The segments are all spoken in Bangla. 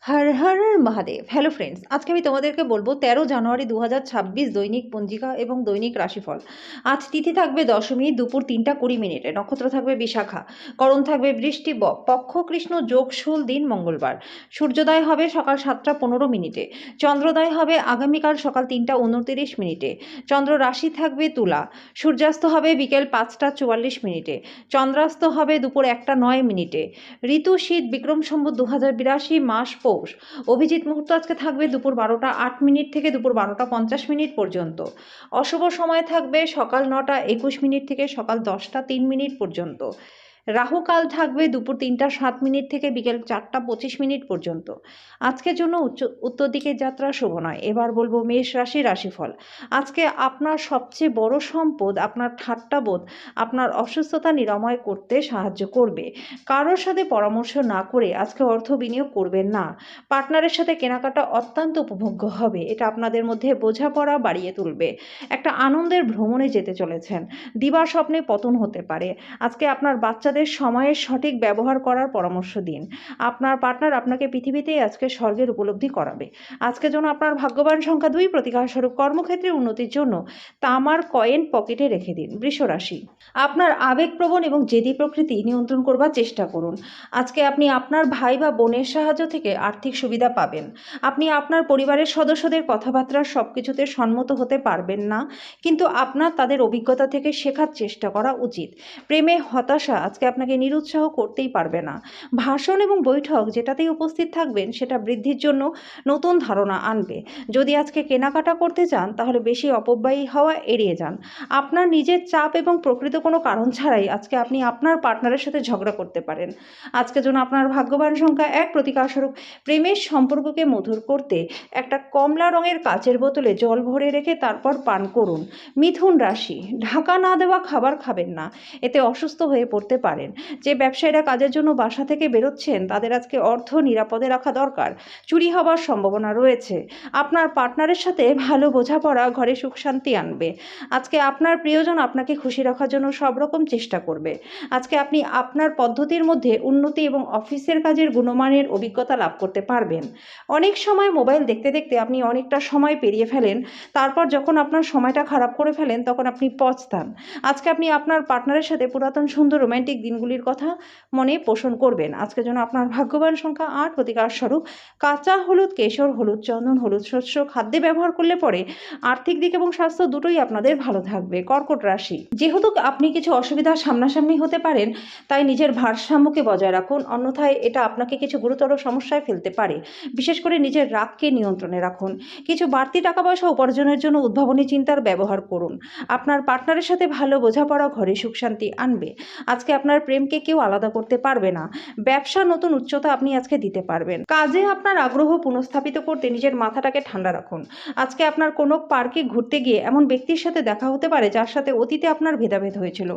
হর হর মহাদেব। হ্যালো ফ্রেন্ডস, আজকে আমি তোমাদেরকে বলবো 13 জানুয়ারি 2026 দৈনিক পঞ্জিকা এবং দৈনিক রাশিফল। আজ তিথি থাকবে দশমী দুপুর 3টা 20 মিনিটে, নক্ষত্র থাকবে বিশাখা, করণ থাকবে বৃষ্টি, পক্ষ কৃষ্ণ, যোগ শুল, দিন মঙ্গলবার। সূর্যোদয় হবে সকাল 7টা 15 মিনিটে, চন্দ্রোদয় হবে আগামীকাল সকাল 3টা 29 মিনিটে। চন্দ্র রাশি থাকবে তুলা, সূর্যাস্ত হবে বিকেল 5টা 44 মিনিটে, চন্দ্রাস্ত হবে দুপুর 1টা 9 মিনিটে। ঋতু শীত, বিক্রম সম্বত 2082, মাস পৌষ। অভিজিৎ মুহূর্ত আজকে থাকবে দুপুর 12টা 8 মিনিট থেকে দুপুর 12টা 50 মিনিট পর্যন্ত। অশুভ সময় থাকবে সকাল 9টা 21 মিনিট থেকে সকাল 10টা 3 মিনিট পর্যন্ত। রাহুকাল থাকবে দুপুর 3টা 7 মিনিট থেকে বিকেল 4টা 25 মিনিট পর্যন্ত। আজকের জন্য উত্তর দিকের যাত্রা শুভ নয়। এবার বলবো মেষ রাশি রাশিফল। আজকে আপনার সবচেয়ে বড় সম্পদ আপনার ঠাট্টাবোধ আপনার অসুস্থতা নিরাময় করতে সাহায্য করবে। কারোর সাথে পরামর্শ না করে আজকে অর্থ বিনিয়োগ করবেন না। পার্টনারের সাথে কেনাকাটা অত্যন্ত উপভোগ্য হবে, এটা আপনাদের মধ্যে বোঝাপড়া বাড়িয়ে তুলবে। একটা আনন্দের ভ্রমণে যেতে চলেছেন। দিবা স্বপ্নে পতন হতে পারে। আজকে আপনার বাচ্চাদের সময়ের সঠিক ব্যবহার করার পরামর্শ দিন। আপনার পার্টনার আপনাকে পৃথিবীতেই আজকে স্বর্গের উপলব্ধি করাবে। আজকের জন্য আপনার ভাগ্যবান সংখ্যা 2, প্রতিকারস্বরূপ কর্মক্ষেত্রে উন্নতির জন্য তামার কয়েন পকেটে রেখে দিন। বৃষ রাশি, আপনার আবেগপ্রবণ এবং জেদি প্রকৃতি নিয়ন্ত্রণ করবার চেষ্টা করুন। আজকে আপনি আপনার ভাই বা বোনের সাহায্য থেকে আর্থিক সুবিধা পাবেন। আপনি আপনার পরিবারের সদস্যদের কথাবার্তা সব কিছুতে সম্মত হতে পারবেন না, কিন্তু আপনার তাদের অভিজ্ঞতা থেকে শেখার চেষ্টা করা উচিত। প্রেমে হতাশা আজকে আপনাকে নিরুৎসাহ করতেই পারবে না। ভাষণ এবং বৈঠক যেটাতেই উপস্থিত থাকবেন সেটা বৃদ্ধির জন্য নতুন ধারণা আনবে। যদি আজকে কেনাকাটা করতে চান তাহলে বেশি অপব্যয়ী হওয়া এড়িয়ে যান। আপনার নিজের চাপ এবং প্রকৃত কোনো কারণ ছাড়াই আজকে আপনি আপনার পার্টনারের সাথে ঝগড়া করতে পারেন। আজকের জন্য আপনার ভাগ্যবান সংখ্যা 1, প্রতিকারস্বরূপ প্রেমের সম্পর্ককে মধুর করতে একটা কমলা রঙের কাচের বোতলে জল ভরে রেখে তারপর পান করুন। মিথুন রাশি, ঢাকা না দেওয়া খাবার খাবেন না, এতে অসুস্থ হয়ে পড়তে পারেন। যে ব্যবসায়ীরা কাজের জন্য বাসা থেকে বেরোচ্ছেন তাদের আজকে অর্থ নিরাপদে রাখা দরকার। চুরি হবার সম্ভাবনা রয়েছে। আপনার পার্টনারের সাথে ভালো বোঝাপড়া ঘরে সুখ শান্তি আনবে। আজকে আপনার প্রিয়জন আপনাকে খুশি রাখার জন্য সব রকম চেষ্টা করবে। আজকে আপনি আপনার পদ্ধতির মধ্যে উন্নতি এবং অফিসের কাজের গুণমানের অভিজ্ঞতা লাভ করতে পারবেন। অনেক সময় মোবাইল দেখতে দেখতে আপনি অনেকটা সময় পেরিয়ে ফেলেন, তারপর যখন আপনার সময়টা খারাপ করে ফেলেন তখন আপনি পস্তান। আজকে আপনি আপনার পার্টনারের সাথে পুরাতন সুন্দর রোম্যান্টিক দিনগুলির কথা মনে পোষণ করবেন। আজকের জন্য আপনার ভাগ্যবান সংখ্যা 8, প্রতিকারস্বরূপ কাঁচা হলুদ, কেশর হলুদ, চন্দন হলুদ শস্য খাদ্যে ব্যবহার করলে পরে আর্থিক দিক এবং স্বাস্থ্য দুটোই আপনাদের ভালো থাকবে। কর্কট রাশি, যেহেতু আপনি কিছু অসুবিধার সামনাসামনি হতে পারেন তাই নিজের ভারসাম্যকে বজায় রাখুন, অন্যথায় এটা আপনাকে কিছু গুরুতর সমস্যায় ফেলতে পারে। বিশেষ করে নিজের রাগকে নিয়ন্ত্রণে রাখুন। কিছু বাড়তি টাকা পয়সা উপার্জনের জন্য উদ্ভাবনী চিন্তার ব্যবহার করুন। আপনার পার্টনারের সাথে ভালো বোঝাপড়া ঘরে সুখ শান্তি আনবে। আজকে আপনার প্রেমকে কেউ আলাদা করতে পারবে না। ব্যবসা নতুন উচ্চতা আপনি আজকে দিতে পারবেন। কাজে আপনার আগ্রহ পুনঃস্থাপিত করতে নিজের মাথাটাকে ঠান্ডা রাখুন। আজকে আপনার কোনো পার্কে ঘুরতে গিয়ে এমন ব্যক্তির সাথে দেখা হতে পারে যার সাথে অতীতে আপনার ভেদাভেদ হয়েছিল।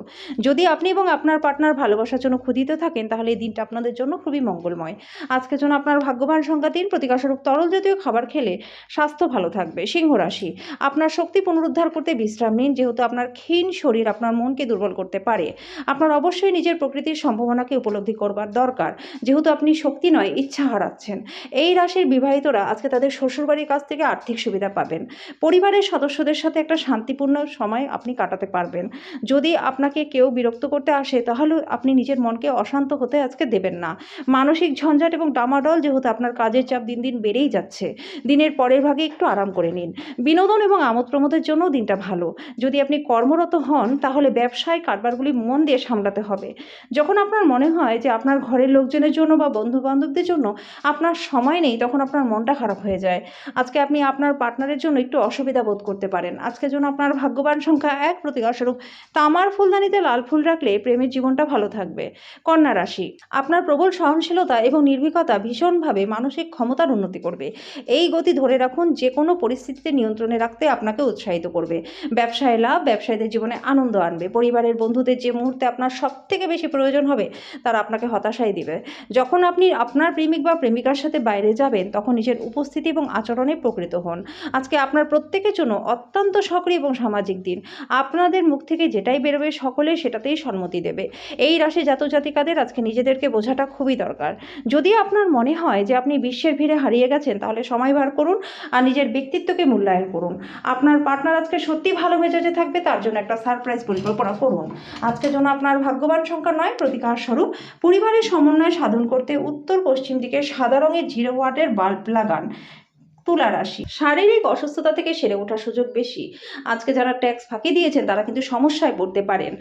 যদি আপনি এবং আপনার পার্টনার ভালোবাসার জন্য ক্ষুধিত থাকেন তাহলে এই দিনটা আপনাদের জন্য খুবই মঙ্গলময়। আজকের জন্য আপনার ভাগ্যবান সংখ্যা 3, প্রতিকারস্বরূপ তরল জাতীয় খাবার খেলে স্বাস্থ্য ভালো থাকবে। সিংহ রাশি, আপনার শক্তি পুনরুদ্ধার করতে বিশ্রাম নিন, যেহেতু আপনার ক্ষীণ শরীর আপনার মনকে দুর্বল করতে পারে। আপনার অবশ্যই নিজের প্রকৃতির সম্ভাবনাকে উপলব্ধি করবার দরকার, যেহেতু আপনি শক্তি নয় ইচ্ছা হারাচ্ছেন। এই রাশির বিবাহিতরা আজকে তাদের শ্বশুরবাড়ির কাছ থেকে আর্থিক সুবিধা পাবেন। পরিবারের সদস্যদের সাথে একটা শান্তিপূর্ণ সময় আপনি কাটাতে পারবেন। যদি আপনাকে কেউ বিরক্ত করতে আসে তাহলে আপনি নিজের মনকে অশান্ত হতে আজকে দেবেন না। মানসিক ঝঞ্ঝাট এবং ডামাডোল, যেহেতু আপনার কাজের চাপ দিন দিন বেড়েই যাচ্ছে, দিনের পরের ভাগে একটু আরাম করে নিন। বিনোদন এবং আমোদ প্রমোদের জন্য দিনটা ভালো। যদি আপনি কর্মরত হন তাহলে ব্যবসায় কারবারগুলি মন দিয়ে সামলাতে হবে। যখন আপনার মনে হয় যে আপনার ঘরের লোকজনের জন্য বা বন্ধু বান্ধবদের জন্য আপনার সময় নেই, তখন আপনার মনটা খারাপ হয়ে যায়। আজকে আপনি আপনার পার্টনারের জন্য একটু অসুবিধা বোধ করতে পারেন। আজকের জন্য আপনার ভাগ্যবান সংখ্যা 1, প্রতিকারস্বরূপ তামার ফুলদানিতে লাল ফুল রাখলে প্রেমের জীবনটা ভালো থাকবে। কন্যা রাশি, আপনার প্রবল সহনশীলতা এবং নির্ভীকতা ভীষণভাবে মানসিক ক্ষমতার উন্নতি করবে। এই গতি ধরে রাখুন, যে কোনো পরিস্থিতিতে নিয়ন্ত্রণে রাখতে আপনাকে উৎসাহিত করবে। ব্যবসায় লাভ ব্যবসায়ীদের জীবনে আনন্দ আনবে। পরিবারের বন্ধুদের যে মুহূর্তে আপনার সবথেকে সবথেকে বেশি প্রয়োজন হবে তারা আপনাকে হতাশাই দিবে। যখন আপনি আপনার প্রেমিক বা প্রেমিকার সাথে বাইরে যাবেন তখন নিজের উপস্থিতি এবং আচরণে প্রকৃত হন। আজকে আপনার প্রত্যেকের জন্য অত্যন্ত সক্রিয় এবং সামাজিক দিন। আপনাদের মুখ থেকে যেটাই বেরোবে সকলে সেটাতেই সম্মতি দেবে। এই রাশি জাতক জাতিকাদের আজকে নিজেদেরকে বোঝাটা খুবই দরকার। যদি আপনার মনে হয় যে আপনি বিশ্বের ভিড়ে হারিয়ে গেছেন তাহলে সময় বার করুন আর নিজের ব্যক্তিত্বকে মূল্যায়ন করুন। আপনার পার্টনার আজকে সত্যি ভালো মেজাজে থাকবে, তার জন্য একটা সারপ্রাইজ পরিকল্পনা করুন। আজকের জন্য আপনার ভাগ্যবান সংখ্যা 9, প্রতিকার স্বরূপ পরিবারের সমন্বয় সাধন করতে উত্তর পশ্চিম দিকে সাদা রঙের 0 ওয়াটের বাল্ব লাগান। তুলা রাশি, শারীরিক অসুস্থতা থেকে সেরে ওঠার সুযোগ বেশি। আজকে যারা ট্যাক্স ফাঁকি দিয়েছেন তারা কিন্তু সমস্যায় পড়তে পারেন।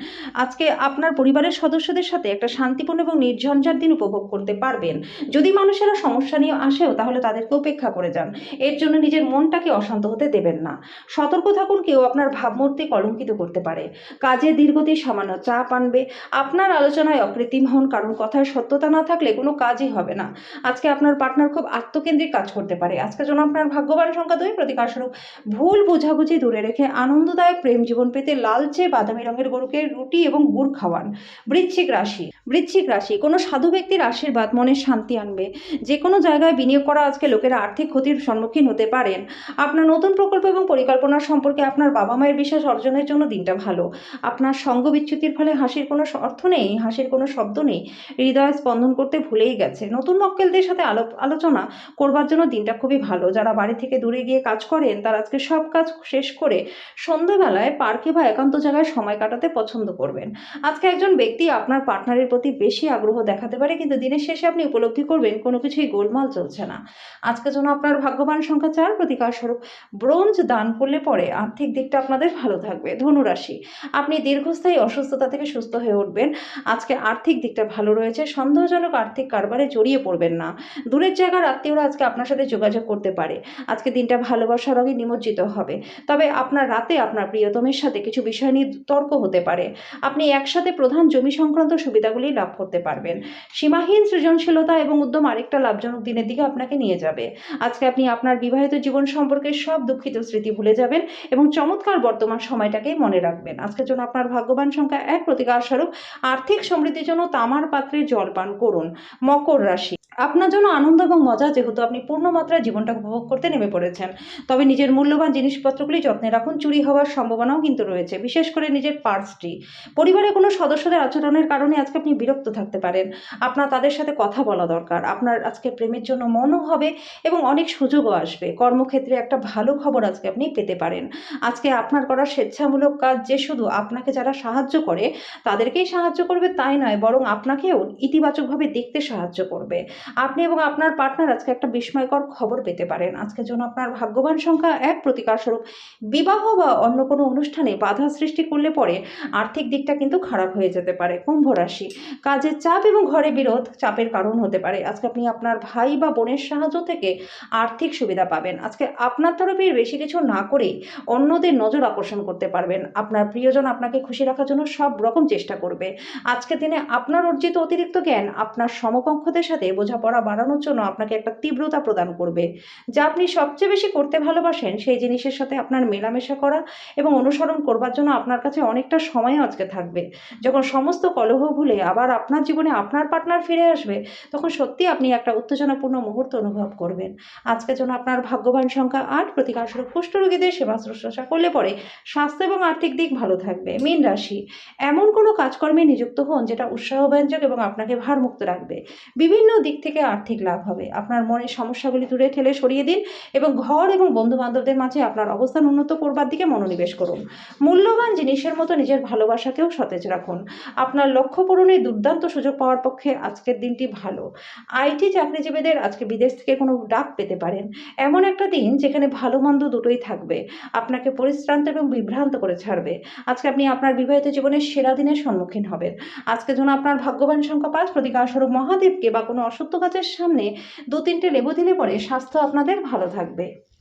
আজকে আপনার পরিবারের সদস্যদের সাথে একটা শান্তিপূর্ণ এবং নির্ঝঞ্ঝাট দিন উপভোগ করতে পারবেন। যদি মানুষেরা সমস্যা নিয়ে আসেও তাহলে তাদেরকে উপেক্ষা করে যান। এর জন্য নিজের মনটাকে অশান্ত হতে দেবেন না। সতর্ক থাকুন, কেউ আপনার ভাবমূর্তি কলঙ্কিত করতে পারে। কাজে ধীরগতি সামান্য চাপ আনবে। আপনার আলোচনায় অকৃত্রিম হন, কারণ কথায় সত্যতা না থাকলে কোনো কাজই হবে না। আজকে আপনার পার্টনার খুব আত্মকেন্দ্রিক কাজ করতে পারে। আজকের জন্য আপনার ভাগ্যবান সংখ্যা 2, প্রতিকার স্বরূপ ভুল বোঝাবুঝি দূরে রেখে আনন্দদায়ক প্রেম জীবন পেতে লালচে বাদামি রঙের গরুকে রুটি এবং গুড় খাওয়ান। বৃশ্চিক রাশি, কোনো সাধু ব্যক্তির আশীর্বাদ মনের শান্তি আনবে। যে কোনো জায়গায় বিনিয়োগ করা আজকে লোকেরা আর্থিক ক্ষতির সম্মুখীন হতে পারেন। আপনার নতুন প্রকল্প এবং পরিকল্পনা সম্পর্কে আপনার বাবা মায়ের বিশ্বাস অর্জনের জন্য দিনটা ভালো। আপনার সঙ্গ বিচ্যুতির ফলে হাসির কোনো অর্থ নেই, হাসির কোনো শব্দ নেই। হৃদয় স্পন্দন করতে ভুলেই গেছে। নতুন মক্কেলদের সাথে আলোচনা করবার জন্য দিনটা খুবই ভালো। যারা বাড়ি থেকে দূরে গিয়ে কাজ করেন তারা আজকে সব কাজ শেষ করে সন্ধ্যাবেলায় পার্কে বা একান্ত জায়গায় সময় কাটাতে পছন্দ করবেন। আজকে একজন ব্যক্তি আপনার পার্টনারের প্রতি বেশি আগ্রহ দেখাতে পারে, কিন্তু দিনের শেষে আপনি উপলব্ধি করবেন কোনো কিছুই গোলমাল চলছে না। আজকের জন্য আপনার ভাগ্যবান সংখ্যা 4, প্রতিকার স্বরূপ ব্রোঞ্জ দান করলে পরে আর্থিক দিকটা আপনাদের ভালো থাকবে। ধনুরাশি, আপনি দীর্ঘস্থায়ী অসুস্থতা থেকে সুস্থ হয়ে উঠবেন। আজকে আর্থিক দিকটা ভালো রয়েছে। সন্দেহজনক আর্থিক কারবারে জড়িয়ে পড়বেন না। দূরের জায়গার আত্মীয়রা আজকে আপনার সাথে যোগাযোগ করতে পারে। আজকে দিনটা ভালোবাসার রঙে নিমজ্জিত হবে। তবে আপনার রাতে আপনার প্রিয়তমের সাথে কিছু বিষয় নিয়ে তর্ক হতে পারে। আপনি একসাথে প্রধান জমি সংক্রান্ত সুবিধাগুলি লাভ করতে পারবেন। সীমাহীন সৃজনশীলতা এবং উদ্যম আরেকটা লাভজনক দিনের দিকে আপনাকে নিয়ে যাবে। আজকে আপনি আপনার বিবাহিত জীবন সম্পর্কে সব দুঃখিত স্মৃতি ভুলে যাবেন এবং চমৎকার বর্তমান সময়টাকেই মনে রাখবেন। আজকের জন্য আপনার ভাগ্যবান সংখ্যা 1, প্রতিকার স্বরূপ আর্থিক সমৃদ্ধির জন্য তামার পাত্রে জল পান করুন। মকর রাশি, আপনার জন্য আনন্দ এবং মজা, যেহেতু আপনি পূর্ণ মাত্রায় জীবনটা উপভোগ করতে নেমে পড়েছেন। তবে নিজের মূল্যবান জিনিসপত্রগুলি যত্নে রাখুন। চুরি হওয়ার সম্ভাবনাও কিন্তু রয়েছে, বিশেষ করে নিজের পার্সটি। পরিবারের কোনো সদস্যদের আচরণের কারণে আজকে আপনি বিরক্ত থাকতে পারেন। আপনার তাদের সাথে কথা বলা দরকার। আপনার আজকে প্রেমের জন্য মনও হবে এবং অনেক সুযোগও আসবে। কর্মক্ষেত্রে একটা ভালো খবর আজকে আপনি পেতে পারেন। আজকে আপনার করা স্বেচ্ছামূলক কাজ যে শুধু আপনাকে যারা সাহায্য করে তাদেরকেই সাহায্য করবে তাই নয়, বরং আপনাকেও ইতিবাচকভাবে দেখতে সাহায্য করবে। আপনি এবং আপনার পার্টনার আজকে একটা বিস্ময়কর খবর পেতে পারেন। আজকের জন্য আপনার ভাগ্যবান সংখ্যা 1, প্রতিকার স্বরূপ বিবাহ বা অন্য কোনো অনুষ্ঠানে বাধা সৃষ্টি করলে পরে আর্থিক দিকটা কিন্তু খারাপ হয়ে যেতে পারে। কুম্ভ রাশি, কাজের চাপ এবং ঘরে বিরোধ চাপের কারণ হতে পারে। আজকে আপনি আপনার ভাই বা বোনের সাহায্য থেকে আর্থিক সুবিধা পাবেন। আজকে আপনার তরফে বেশি কিছু না করেই অন্যদের নজর আকর্ষণ করতে পারবেন। আপনার প্রিয়জন আপনাকে খুশি রাখার জন্য সব রকম চেষ্টা করবে। আজকের দিনে আপনার অর্জিত অতিরিক্ত জ্ঞান আপনার সমকক্ষদের সাথে বোঝাপড়া বাড়ানোর জন্য আপনাকে একটা তীব্রতা প্রদান করবে। যা আপনি সবচেয়ে বেশি করতে ভালোবাসেন সেই জিনিসের সাথে আপনার মেলামেশা করা এবং অনুসরণ করবার জন্য আপনার কাছে অনেকটা সময়ও আজকে থাকবে। যখন সমস্ত কলহ ভুলে আবার আপনার জীবনে আপনার পার্টনার ফিরে আসবে তখন সত্যি আপনি একটা উত্তেজনাপূর্ণ মুহূর্ত অনুভব করবেন। আজকের জন্য আপনার ভাগ্যবান সংখ্যা 8, প্রতিকার স্বরূপ কুষ্ঠরোগীদের সেবা শুশ্রূষা করলে পরে স্বাস্থ্য এবং আর্থিক দিক ভালো থাকবে। মীন রাশি, এমন কোনো কাজকর্মে নিযুক্ত হন যেটা উৎসাহব্যঞ্জক এবং আপনাকে ভারমুক্ত রাখবে। বিভিন্ন দিক থেকে আর্থিক লাভ হবে। আপনার মনের সমস্যাগুলি দূরে ঠেলে সরিয়ে দিন এবং ঘর এবং বন্ধু বান্ধবদের মাঝে আপনার অবস্থান উন্নত করবার দিকে মনোনিবেশ করুন। মূল্যবান জিনিসের মতো নিজের ভালোবাসাকেও সতেজ রাখুন। আপনার লক্ষ্য পূরণে দুর্দান্ত সুযোগ পাওয়ার পক্ষে আজকের দিনটি ভালো। আইটি চাকরিজীবীদের আজকে বিদেশ থেকে কোনো ডাক পেতে পারেন। এমন একটা দিন যেখানে ভালো মন্দ দুটোই থাকবে। আপনাকে পরিশ্রান্ত এবং বিভ্রান্ত করে ছাড়বে। আজকে আপনি আপনার বিবাহিত জীবনের সেরা দিনের সম্মুখীন হবেন। আজকের জন্য আপনার ভাগ্যবান সংখ্যা 5, প্রতিকার স্বরূপ মহাদেবকে বা কোনো অসত্য গাছের সামনে 2-3টে লেবু দিলে পরে স্বাস্থ্য আপনাদের ভালো থাকবে।